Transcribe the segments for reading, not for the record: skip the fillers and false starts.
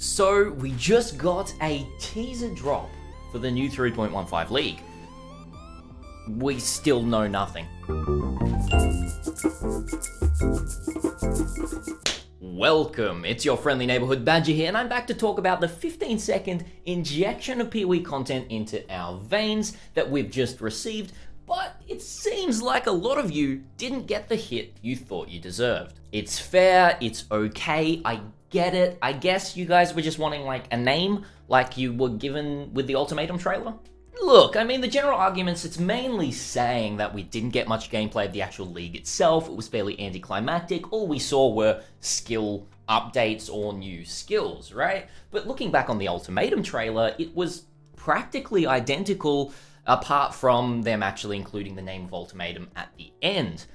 So we just got a teaser drop for the new 3.15 League. We still know nothing. Welcome, it's your friendly neighborhood Badger here, and I'm back to talk about the 15-second injection of PoE content into our veins that we've just received, but it seems like a lot of you didn't get the hit you thought you deserved. It's fair, it's okay, I get it. I guess you guys were just wanting like a name like you were given with the Ultimatum trailer. Look, I mean, the general arguments, it's mainly saying that we didn't get much gameplay of the actual league itself. It was fairly anticlimactic. All we saw were skill updates or new skills, right? But looking back on the Ultimatum trailer, it was practically identical apart from them actually including the name of Ultimatum at the end.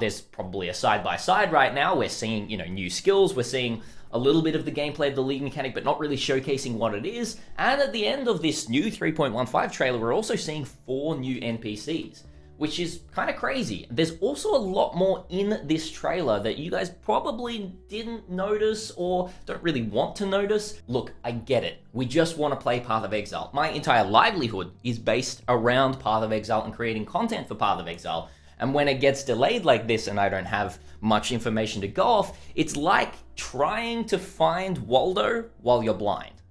There's probably a side-by-side right now. We're seeing, new skills. We're seeing a little bit of the gameplay of the league mechanic, but not really showcasing what it is. And at the end of this new 3.15 trailer, we're also seeing 4 new NPCs, which is kind of crazy. There's also a lot more in this trailer that you guys probably didn't notice or don't really want to notice. Look, I get it. We just want to play Path of Exile. My entire livelihood is based around Path of Exile and creating content for Path of Exile. And when it gets delayed like this and I don't have much information to go off, it's like trying to find Waldo while you're blind.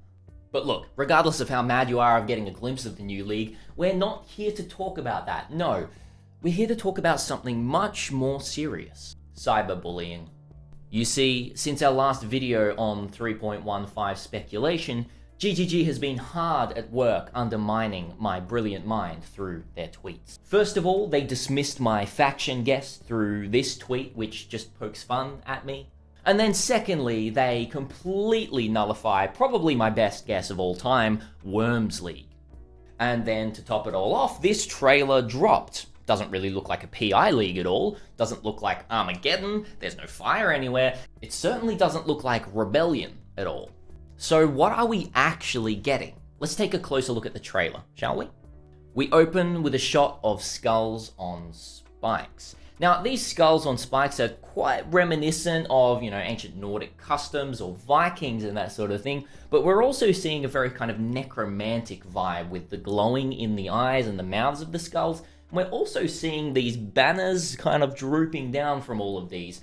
But look, regardless of how mad you are of getting a glimpse of the new league, we're not here to talk about that. No, we're here to talk about something much more serious. Cyberbullying. You see, since our last video on 3.15 speculation, GGG has been hard at work undermining my brilliant mind through their tweets. First of all, they dismissed my faction guess through this tweet, which just pokes fun at me. And then secondly, they completely nullify probably my best guess of all time, Worms League. And then to top it all off, this trailer dropped. Doesn't really look like a PI league at all. Doesn't look like Armageddon. There's no fire anywhere. It certainly doesn't look like Rebellion at all. So what are we actually getting? Let's take a closer look at the trailer, shall we? We open with a shot of skulls on spikes. Now, these skulls on spikes are quite reminiscent of, ancient Nordic customs or Vikings and that sort of thing, but we're also seeing a very kind of necromantic vibe with the glowing in the eyes and the mouths of the skulls. We're also seeing these banners kind of drooping down from all of these,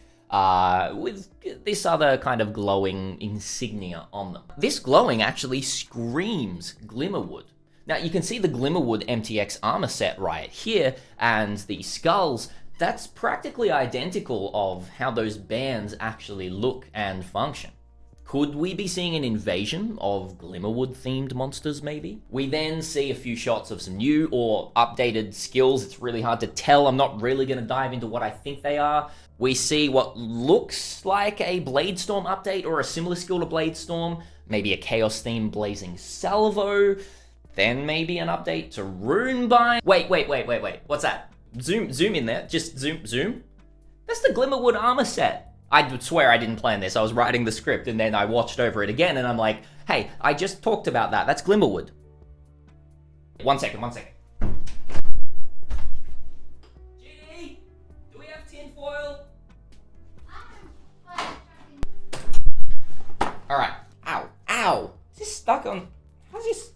with this other kind of glowing insignia on them. This glowing actually screams Glimmerwood. Now you can see the Glimmerwood MTX armor set right here, and the skulls, that's practically identical of how those bands actually look and function. Could we be seeing an invasion of Glimmerwood themed monsters maybe? We then see a few shots of some new or updated skills. It's really hard to tell. I'm not really going to dive into what I think they are. We see what looks like a Bladestorm update or a similar skill to Bladestorm, maybe a Chaos themed Blazing Salvo, then maybe an update to Runebind. Wait, what's that? Zoom in there, just zoom. That's the Glimmerwood armor set. I would swear I didn't plan this. I was writing the script and then I watched over it again and I'm like, hey, I just talked about that. That's Glimmerwood. One second. Ginny, do we have tin foil? All right. Ow. Is this stuck on? How's this?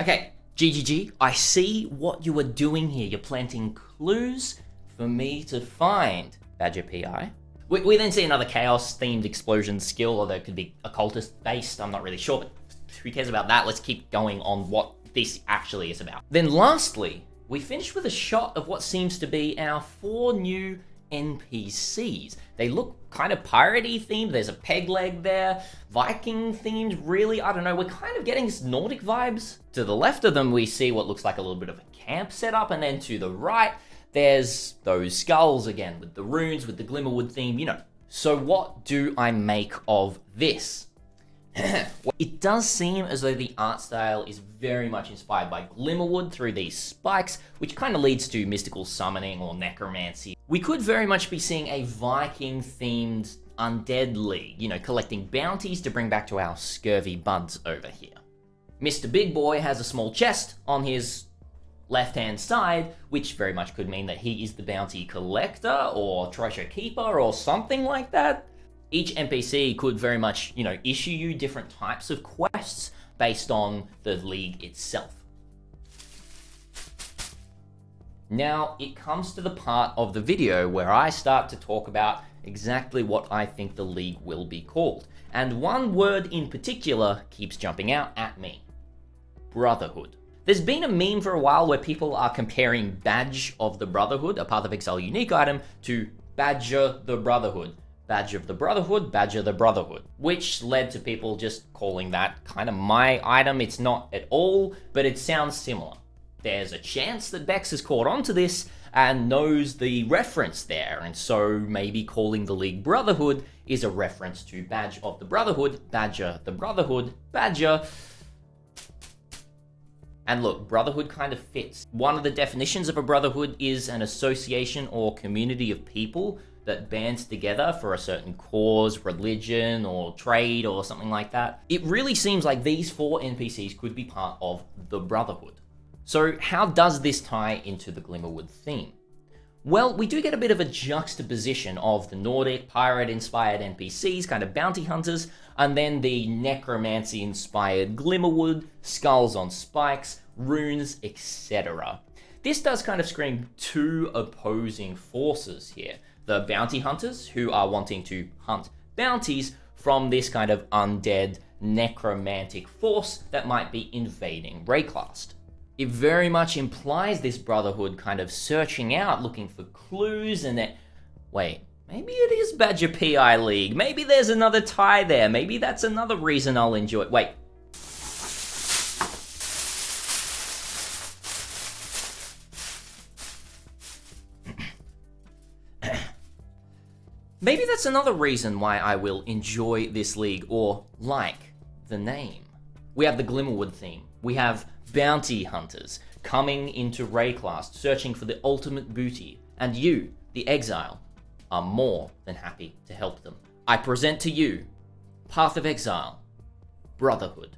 Okay, GGG, I see what you are doing here. You're planting clues for me to find, Badger PI. We then see another Chaos-themed explosion skill, although it could be occultist-based, I'm not really sure, but who cares about that? Let's keep going on what this actually is about. Then lastly, we finish with a shot of what seems to be our 4 new NPCs. They look kind of piratey themed. There's a peg leg there. Viking themed, really. I don't know. We're kind of getting this Nordic vibes. To the left of them, we see what looks like a little bit of a camp setup. And then to the right, there's those skulls again with the runes, with the Glimmerwood theme, So what do I make of this? It does seem as though the art style is very much inspired by Glimmerwood through these spikes, which kind of leads to mystical summoning or necromancy. We could very much be seeing a Viking-themed undead league, collecting bounties to bring back to our scurvy buds over here. Mr. Big Boy has a small chest on his left-hand side, which very much could mean that he is the bounty collector or treasure keeper or something like that. Each NPC could very much, issue you different types of quests based on the league itself. Now, it comes to the part of the video where I start to talk about exactly what I think the league will be called. And one word in particular keeps jumping out at me. Brotherhood. There's been a meme for a while where people are comparing Badge of the Brotherhood, a Path of Exile unique item, to Badger the Brotherhood. Badge of the Brotherhood, Badger the Brotherhood, which led to people just calling that kind of my item. It's not at all, but it sounds similar. There's a chance that Bex has caught on to this and knows the reference there, and so maybe calling the league Brotherhood is a reference to Badge of the Brotherhood, Badger the Brotherhood, Badger. And look, Brotherhood kind of fits. One of the definitions of a brotherhood is an association or community of people that bands together for a certain cause, religion, or trade, or something like that. It really seems like these 4 NPCs could be part of the Brotherhood. So how does this tie into the Glimmerwood theme? Well, we do get a bit of a juxtaposition of the Nordic pirate-inspired NPCs, kind of bounty hunters, and then the necromancy-inspired Glimmerwood, skulls on spikes, runes, etc. This does kind of scream 2 opposing forces here. The bounty hunters, who are wanting to hunt bounties from this kind of undead necromantic force that might be invading Rayclast. It very much implies this Brotherhood kind of searching out, looking for clues, and that, wait, maybe it is Badger PI League. Maybe there's another tie there. Maybe that's another reason I'll enjoy it. Wait. Maybe that's another reason why I will enjoy this league, or like the name. We have the Glimmerwood theme. We have bounty hunters coming into Rayclast, searching for the ultimate booty, and you, the Exile, are more than happy to help them. I present to you Path of Exile, Brotherhood.